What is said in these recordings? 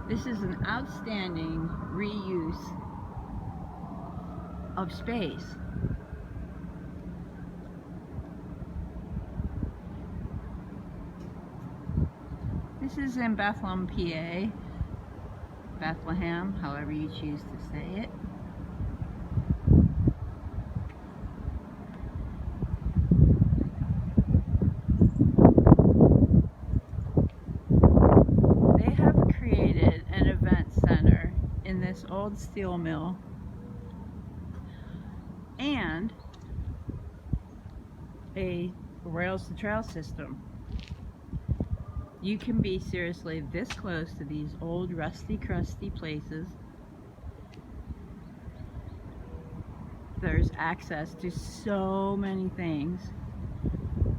This is an outstanding reuse of space. This is in Bethlehem, PA. Bethlehem, however you choose to say it. They have created an event center in this old steel mill and a rails to trail system. You can be seriously this close to these old rusty crusty places. There's access to so many things.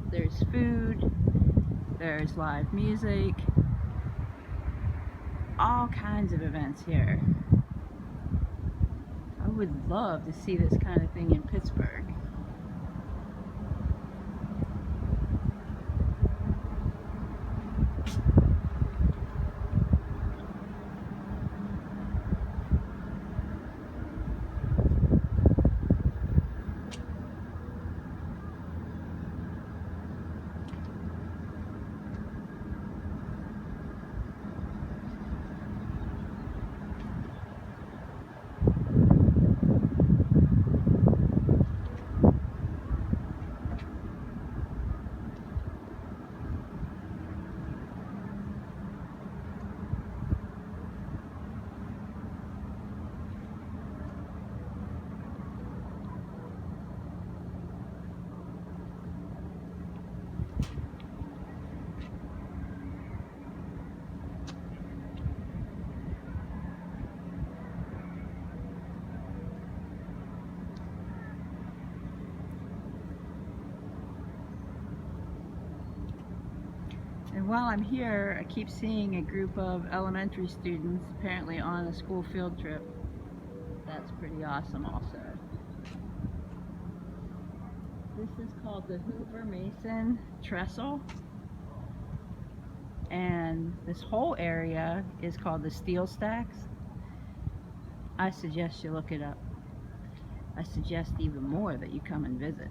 There's food, there's live music, all kinds of events here. I would love to see this kind of thing in Pittsburgh. And while I'm here, I keep seeing a group of elementary students apparently on a school field trip. That's pretty awesome also. This is called the Hoover Mason Trestle. And this whole area is called the Steel Stacks. I suggest you look it up. I suggest even more that you come and visit.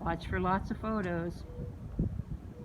Watch for lots of photos.